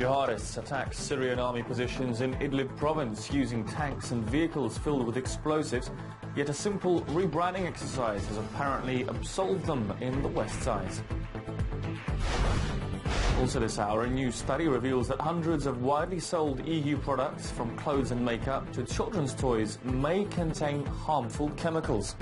Jihadists attacked Syrian army positions in Idlib province using tanks and vehicles filled with explosives, yet a simple rebranding exercise has apparently absolved them in the West Side. Also this hour, a new study reveals that hundreds of widely sold EU products, from clothes and makeup to children's toys, may contain harmful chemicals.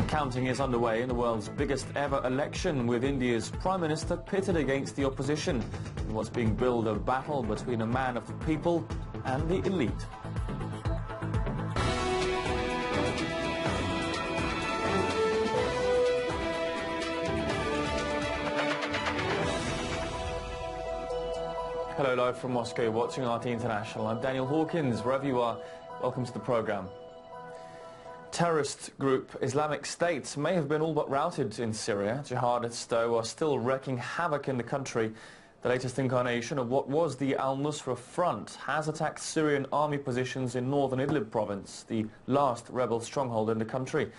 Counting is underway in the world's biggest ever election, with India's Prime Minister pitted against the opposition in what's being billed a battle between a man of the people and the elite. Hello, live from Moscow, watching RT International. I'm Daniel Hawkins. Wherever you are, welcome to the programme. Terrorist group Islamic State may have been all but routed in Syria. Jihadists, though, are still wreaking havoc in the country. The latest incarnation of what was the al-Nusra Front has attacked Syrian army positions in northern Idlib province, the last rebel stronghold in the country.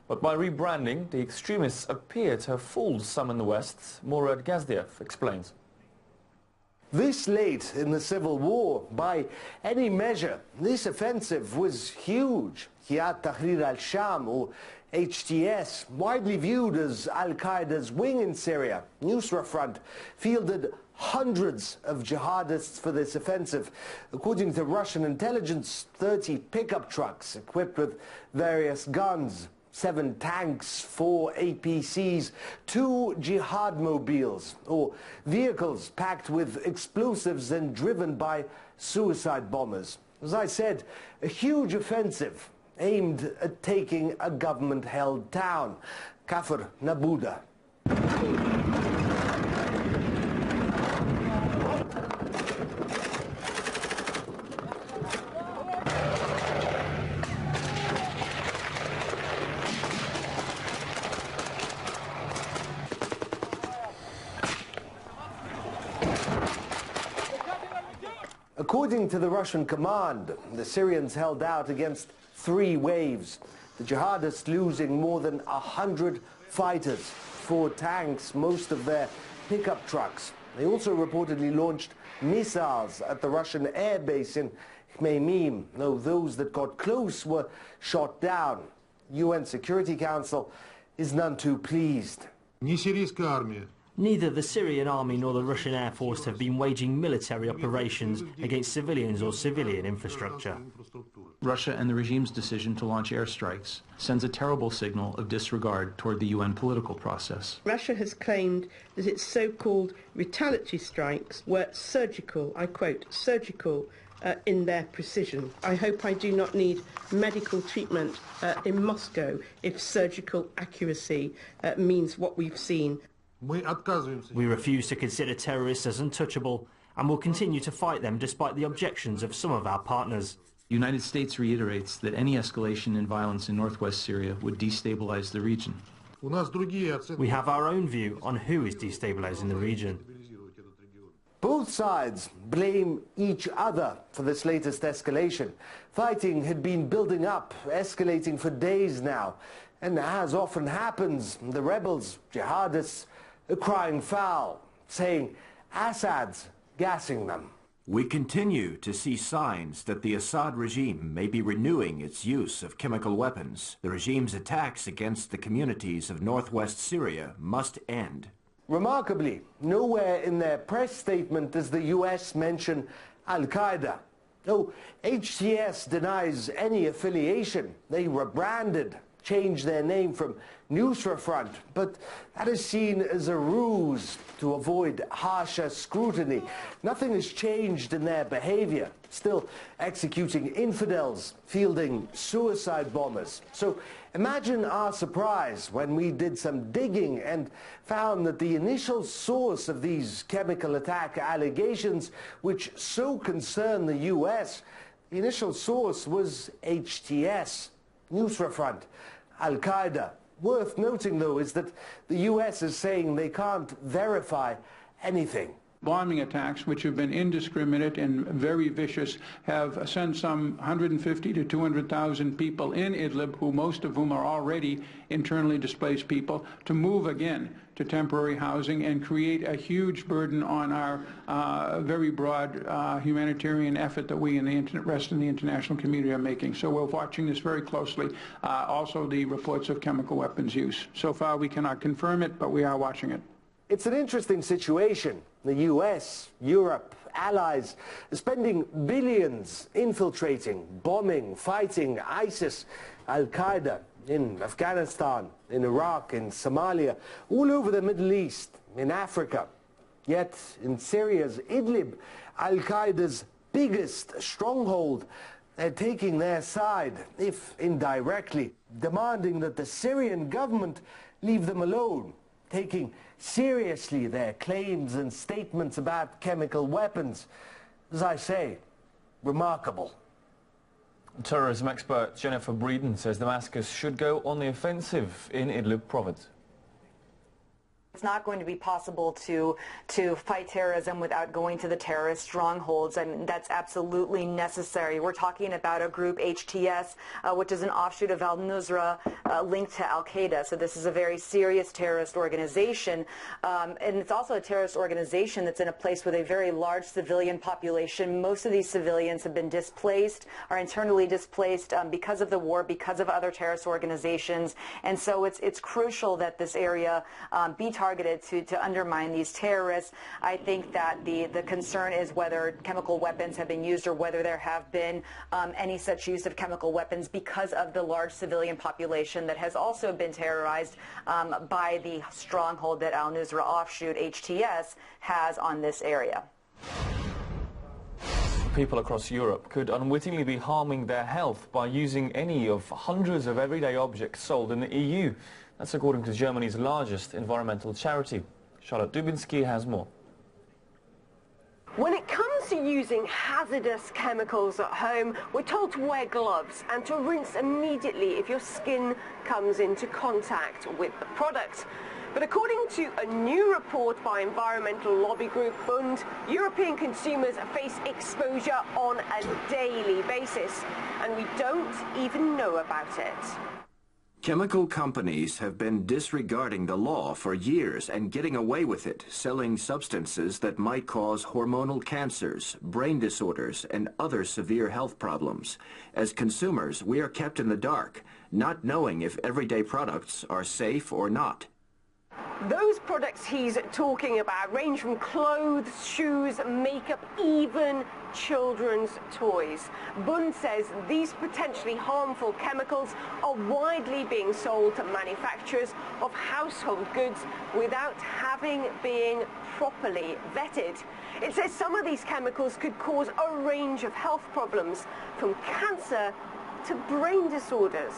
But by rebranding, the extremists appear to have fooled some in the West. Murad Gazdiev explains. This late in the civil war, by any measure, this offensive was huge. Hayat Tahrir al-Sham, or HTS, widely viewed as al-Qaeda's wing in Syria, Nusra Front, fielded hundreds of jihadists for this offensive. According to Russian intelligence, 30 pickup trucks equipped with various guns, 7 tanks, 4 APCs, 2 jihad mobiles, or vehicles packed with explosives and driven by suicide bombers. As I said, a huge offensive aimed at taking a government-held town, Kafr Nabuda. According to the Russian command, the Syrians held out against 3 waves, the jihadists losing more than 100 fighters, 4 tanks, most of their pickup trucks. They also reportedly launched missiles at the Russian air base in Khmeimim, though those that got close were shot down. UN Security Council is none too pleased. Neither the Syrian army nor the Russian Air Force have been waging military operations against civilians or civilian infrastructure. Russia and the regime's decision to launch airstrikes sends a terrible signal of disregard toward the UN political process. Russia has claimed that its so-called retaliatory strikes were surgical, I quote, surgical in their precision. I hope I do not need medical treatment in Moscow if surgical accuracy means what we've seen. We refuse to consider terrorists as untouchable and will continue to fight them despite the objections of some of our partners. The United States reiterates that any escalation in violence in northwest Syria would destabilize the region. We have our own view on who is destabilizing the region. Both sides blame each other for this latest escalation. Fighting had been building up, escalating for days now. And as often happens, the rebels, jihadists, are crying foul, saying Assad's gassing them. We continue to see signs that the Assad regime may be renewing its use of chemical weapons. The regime's attacks against the communities of northwest Syria must end. Remarkably, nowhere in their press statement does the US mention al-Qaeda. No, HTS denies any affiliation. They rebranded, changed their name from Nusra Front, but that is seen as a ruse to avoid harsher scrutiny. Nothing has changed in their behavior, still executing infidels, fielding suicide bombers. So imagine our surprise when we did some digging and found that the initial source of these chemical attack allegations, which so concern the US, the initial source was HTS, Nusra Front, al-Qaeda. Worth noting, though, is that the US is saying they can't verify anything. Bombing attacks, which have been indiscriminate and very vicious, have sent some 150 to 200,000 people in Idlib, most of whom are already internally displaced people, to move again to temporary housing and create a huge burden on our very broad humanitarian effort that we and the rest of the international community are making. So we're watching this very closely. Also the reports of chemical weapons use. So far we cannot confirm it, but we are watching it. It's an interesting situation. The US, Europe, allies spending billions infiltrating, bombing, fighting ISIS, Al-Qaeda in Afghanistan, in Iraq, in Somalia, all over the Middle East, in Africa. Yet in Syria's Idlib, Al-Qaeda's biggest stronghold, they're taking their side, if indirectly, demanding that the Syrian government leave them alone, taking seriously their claims and statements about chemical weapons. As I say, remarkable. Terrorism expert Jennifer Breeden says Damascus should go on the offensive in Idlib province. It's not going to be possible to fight terrorism without going to the terrorist strongholds. I mean, that's absolutely necessary. We're talking about a group, HTS, which is an offshoot of al-Nusra linked to al-Qaeda. So this is a very serious terrorist organization. And it's also a terrorist organization that's in a place with a very large civilian population. Most of these civilians have been displaced, are internally displaced because of the war, because of other terrorist organizations. And so it's crucial that this area be targeted to undermine these terrorists. I think that the concern is whether chemical weapons have been used or whether there have been any such use of chemical weapons because of the large civilian population that has also been terrorized by the stronghold that al-Nusra offshoot HTS has on this area. People across Europe could unwittingly be harming their health by using any of hundreds of everyday objects sold in the EU. That's according to Germany's largest environmental charity. Charlotte Dubinsky has more. When it comes to using hazardous chemicals at home, we're told to wear gloves and to rinse immediately if your skin comes into contact with the product. But according to a new report by environmental lobby group Bund, European consumers face exposure on a daily basis, and we don't even know about it. Chemical companies have been disregarding the law for years and getting away with it, selling substances that might cause hormonal cancers, brain disorders, and other severe health problems. As consumers, we are kept in the dark, not knowing if everyday products are safe or not. Those products he's talking about range from clothes, shoes, makeup, even children's toys. Bund says these potentially harmful chemicals are widely being sold to manufacturers of household goods without having been properly vetted. It says some of these chemicals could cause a range of health problems, from cancer to brain disorders.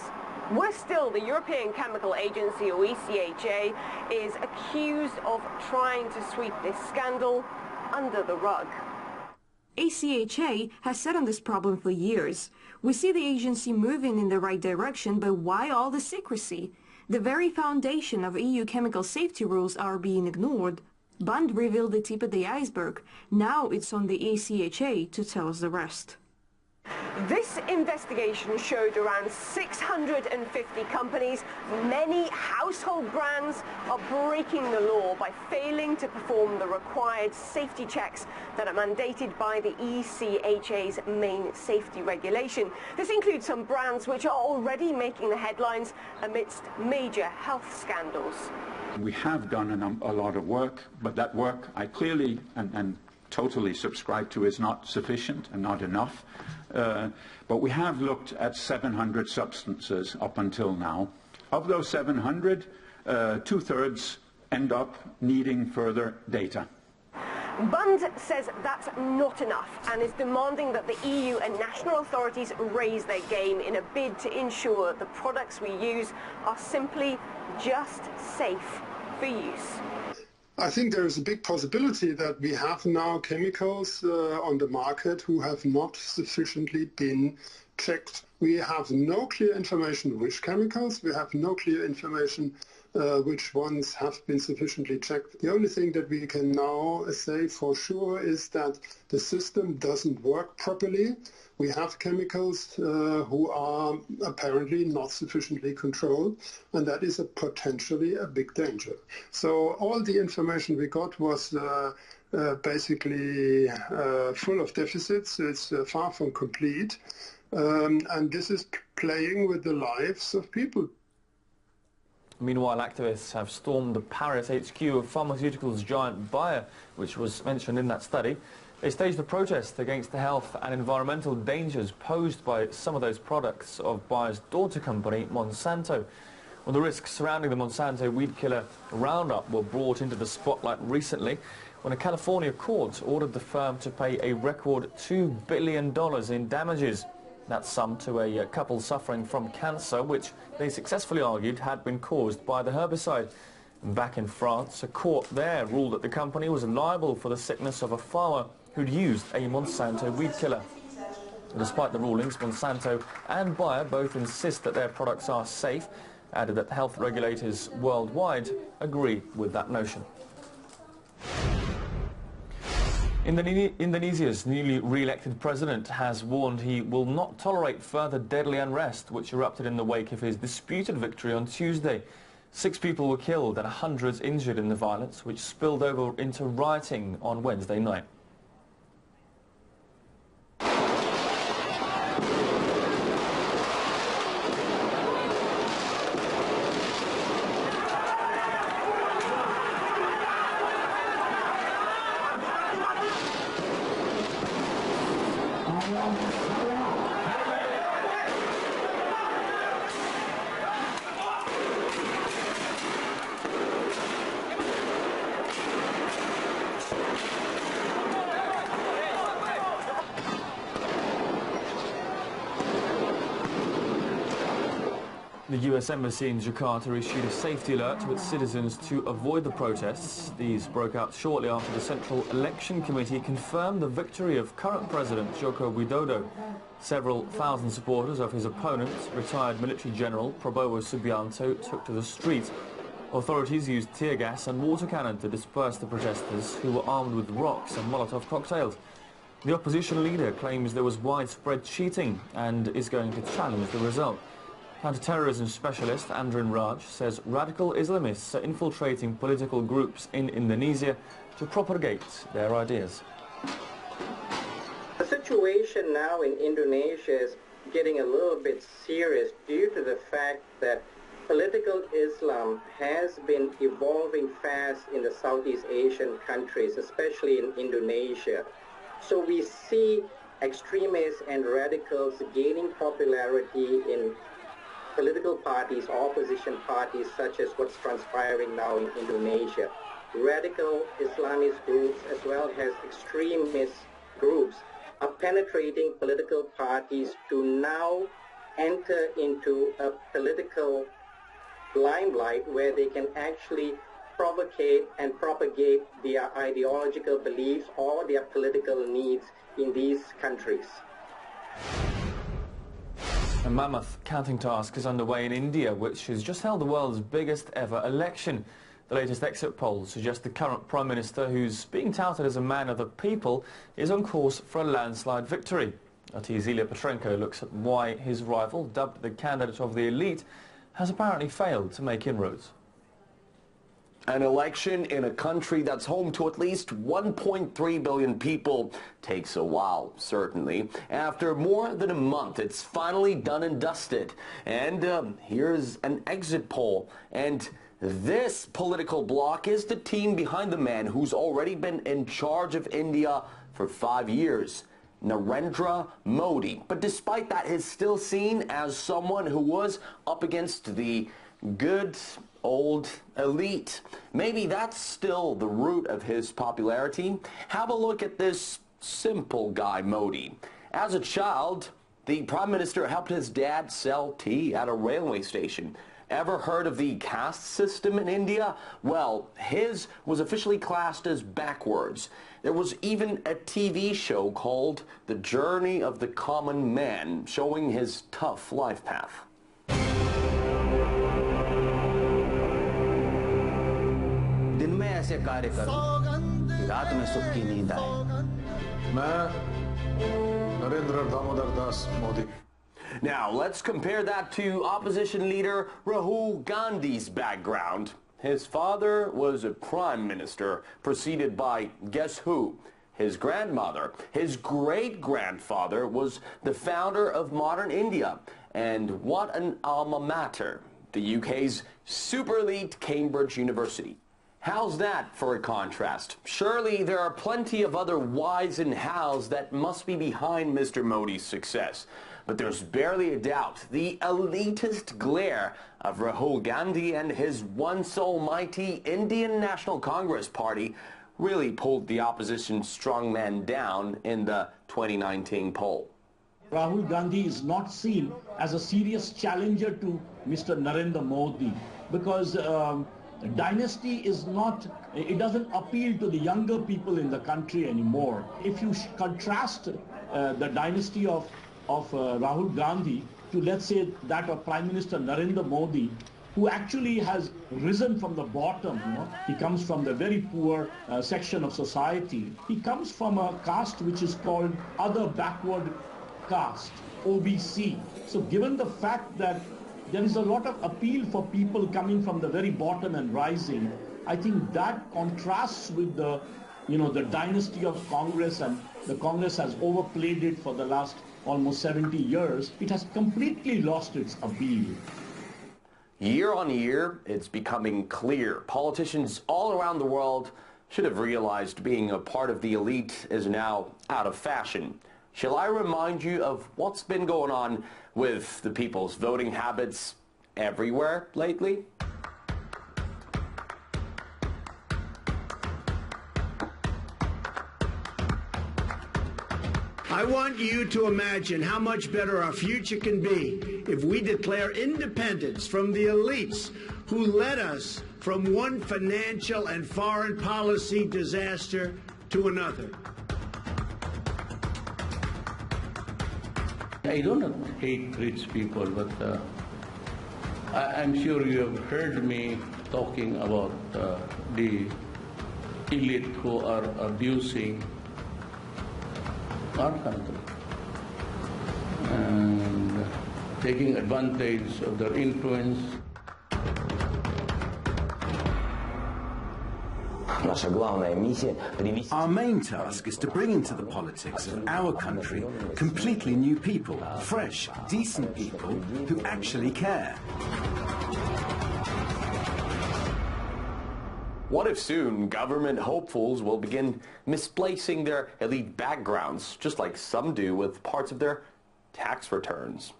Worse still, the European Chemical Agency, or ECHA, is accused of trying to sweep this scandal under the rug. ECHA has sat on this problem for years. We see the agency moving in the right direction, but why all the secrecy? The very foundation of EU chemical safety rules are being ignored. Bund revealed the tip of the iceberg. Now it's on the ECHA to tell us the rest. This investigation showed around 650 companies, many household brands, are breaking the law by failing to perform the required safety checks that are mandated by the ECHA's main safety regulation. This includes some brands which are already making the headlines amidst major health scandals. We have done a lot of work, but that work I clearly and totally subscribe to is not sufficient and not enough. But we have looked at 700 substances up until now. Of those 700, two-thirds end up needing further data. Bund says that's not enough and is demanding that the EU and national authorities raise their game in a bid to ensure the products we use are simply just safe for use. I think there is a big possibility that we have now chemicals on the market who have not sufficiently been checked. We have no clear information which chemicals, we have no clear information which ones have been sufficiently checked. The only thing that we can now say for sure is that the system doesn't work properly. We have chemicals who are apparently not sufficiently controlled, and that is potentially a big danger. So all the information we got was basically full of deficits. It's far from complete, and this is playing with the lives of people. Meanwhile, activists have stormed the Paris HQ of pharmaceuticals giant Bayer, which was mentioned in that study. They staged a protest against the health and environmental dangers posed by some of those products of Bayer's daughter company, Monsanto. Well, the risks surrounding the Monsanto weed killer Roundup were brought into the spotlight recently when a California court ordered the firm to pay a record $2 billion in damages. That sum to a couple suffering from cancer, which they successfully argued had been caused by the herbicide. Back in France, a court there ruled that the company was liable for the sickness of a farmer who'd used a Monsanto weed killer. Despite the rulings, Monsanto and Bayer both insist that their products are safe, added that health regulators worldwide agree with that notion. Indonesia's newly re-elected president has warned he will not tolerate further deadly unrest, which erupted in the wake of his disputed victory on Tuesday. 6 people were killed and hundreds injured in the violence, which spilled over into rioting on Wednesday night. The US Embassy in Jakarta issued a safety alert to its citizens to avoid the protests. These broke out shortly after the Central Election Committee confirmed the victory of current President Joko Widodo. Several thousand supporters of his opponent, retired military general Prabowo Subianto, took to the street. Authorities used tear gas and water cannon to disperse the protesters, who were armed with rocks and Molotov cocktails. The opposition leader claims there was widespread cheating and is going to challenge the result. Counter-terrorism specialist Andrin Raj says radical Islamists are infiltrating political groups in Indonesia to propagate their ideas. The situation now in Indonesia is getting a little bit serious due to the fact that political Islam has been evolving fast in the Southeast Asian countries, especially in Indonesia. So we see extremists and radicals gaining popularity in political parties, opposition parties, such as what's transpiring now in Indonesia. Radical Islamist groups as well as extremist groups are penetrating political parties to now enter into a political limelight where they can actually provocate and propagate their ideological beliefs or their political needs in these countries. A mammoth counting task is underway in India, which has just held the world's biggest ever election. The latest exit polls suggest the current Prime Minister, who's being touted as a man of the people, is on course for a landslide victory. RT's Ilya Petrenko looks at why his rival, dubbed the candidate of the elite, has apparently failed to make inroads. An election in a country that's home to at least 1.3 billion people takes a while, certainly. After more than a month, it's finally done and dusted. And here's an exit poll. And this political bloc is the team behind the man who's already been in charge of India for 5 years, Narendra Modi. But despite that, he's still seen as someone who was up against the good old elite. Maybe that's still the root of his popularity. Have a look at this simple guy, Modi. As a child, the Prime Minister helped his dad sell tea at a railway station. Ever heard of the caste system in India? Well, his was officially classed as backwards. There was even a TV show called The Journey of the Common Man, showing his tough life path. दिन में ऐसे कार्य करूं कि रात में सुख की नींद आए। मैं Narendra Damodar Das Modi. Now, let's compare that to opposition leader Rahul Gandhi's background. His father was a prime minister, preceded by, guess who? His grandmother. His great-grandfather was the founder of modern India. And what an alma mater, the UK's super elite Cambridge University. How's that for a contrast? Surely there are plenty of other whys and hows that must be behind Mr. Modi's success. But there's barely a doubt the elitist glare of Rahul Gandhi and his once almighty Indian National Congress Party really pulled the opposition's strongman down in the 2019 poll. Rahul Gandhi is not seen as a serious challenger to Mr. Narendra Modi because dynasty is not, it doesn't appeal to the younger people in the country anymore. If you contrast the dynasty of Rahul Gandhi to, let's say, that of Prime Minister Narendra Modi, who actually has risen from the bottom, he comes from the very poor section of society. He comes from a caste which is called other backward caste, OBC. So given the fact that there is a lot of appeal for people coming from the very bottom and rising, I think that contrasts with the, the dynasty of Congress, and the Congress has overplayed it for the last almost 70 years. It has completely lost its appeal. Year on year, it's becoming clear. Politicians all around the world should have realized being a part of the elite is now out of fashion. Shall I remind you of what's been going on with the people's voting habits everywhere lately? I want you to imagine how much better our future can be if we declare independence from the elites who led us from one financial and foreign policy disaster to another. I don't hate rich people, but I'm sure you have heard me talking about the elite who are abusing our country and taking advantage of their influence. Our main task is to bring into the politics of our country completely new people, fresh, decent people who actually care. What if soon government hopefuls will begin misplacing their elite backgrounds, just like some do with parts of their tax returns?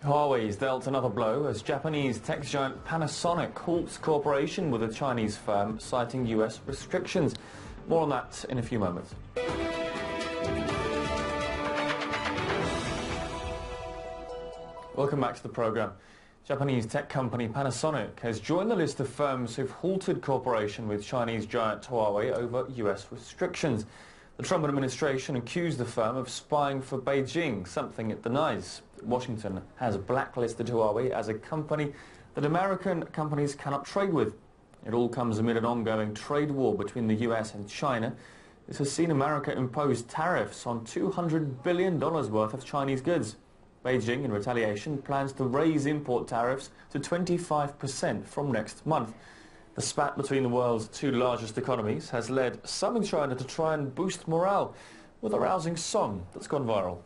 Huawei's dealt another blow as Japanese tech giant Panasonic halts cooperation with a Chinese firm, citing US restrictions. More on that in a few moments. Welcome back to the programme. Japanese tech company Panasonic has joined the list of firms who've halted cooperation with Chinese giant Huawei over US restrictions. The Trump administration accused the firm of spying for Beijing, something it denies. Washington has blacklisted Huawei as a company that American companies cannot trade with. It all comes amid an ongoing trade war between the US and China. This has seen America impose tariffs on $200 billion worth of Chinese goods. Beijing, in retaliation, plans to raise import tariffs to 25% from next month. The spat between the world's two largest economies has led some in China to try and boost morale with a rousing song that's gone viral.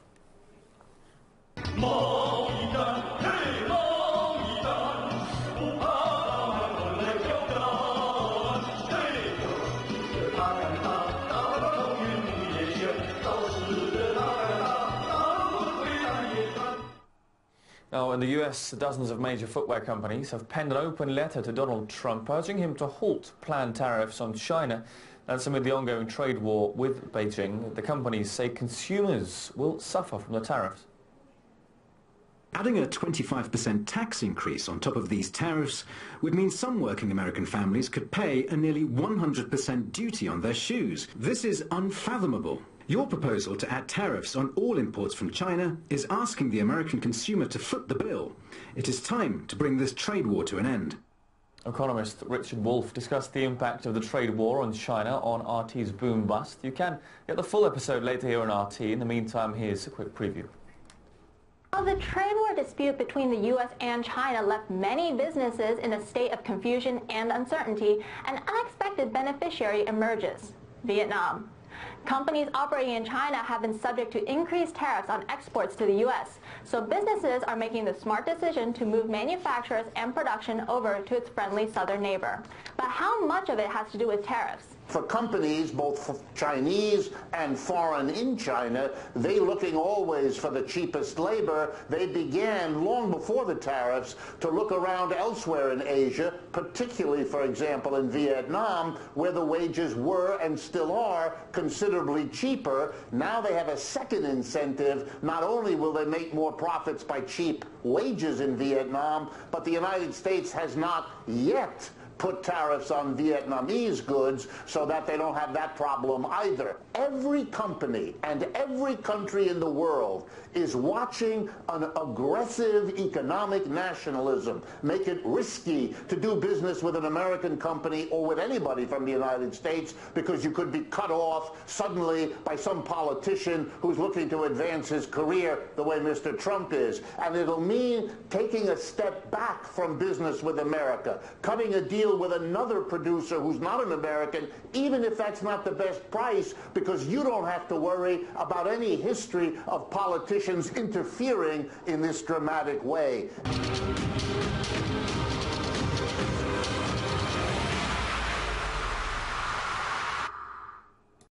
Now, in the US, dozens of major footwear companies have penned an open letter to Donald Trump urging him to halt planned tariffs on China. That's amid the ongoing trade war with Beijing. The companies say consumers will suffer from the tariffs. Adding a 25% tax increase on top of these tariffs would mean some working American families could pay a nearly 100% duty on their shoes. This is unfathomable. Your proposal to add tariffs on all imports from China is asking the American consumer to foot the bill. It is time to bring this trade war to an end. Economist Richard Wolff discussed the impact of the trade war on China on RT's boom bust. You can get the full episode later here on RT. In the meantime, here's a quick preview. Well, the trade war dispute between the U.S. and China left many businesses in a state of confusion and uncertainty. An unexpected beneficiary emerges: Vietnam. Companies operating in China have been subject to increased tariffs on exports to the U.S., so businesses are making the smart decision to move manufacturers and production over to its friendly southern neighbor. But how much of it has to do with tariffs? For companies, both Chinese and foreign in China, they looking always for the cheapest labor. They began, long before the tariffs, to look around elsewhere in Asia, particularly, for example, in Vietnam, where the wages were and still are considerably cheaper. Now they have a second incentive. Not only will they make more profits by cheap wages in Vietnam, but the United States has not yet put tariffs on Vietnamese goods so that they don't have that problem either. Every company and every country in the world is watching an aggressive economic nationalism make it risky to do business with an American company or with anybody from the United States, because you could be cut off suddenly by some politician who's looking to advance his career the way Mr. Trump is. And it'll mean taking a step back from business with America, cutting a deal with another producer who's not an American, even if that's not the best price, because you don't have to worry about any history of politicians interfering in this dramatic way.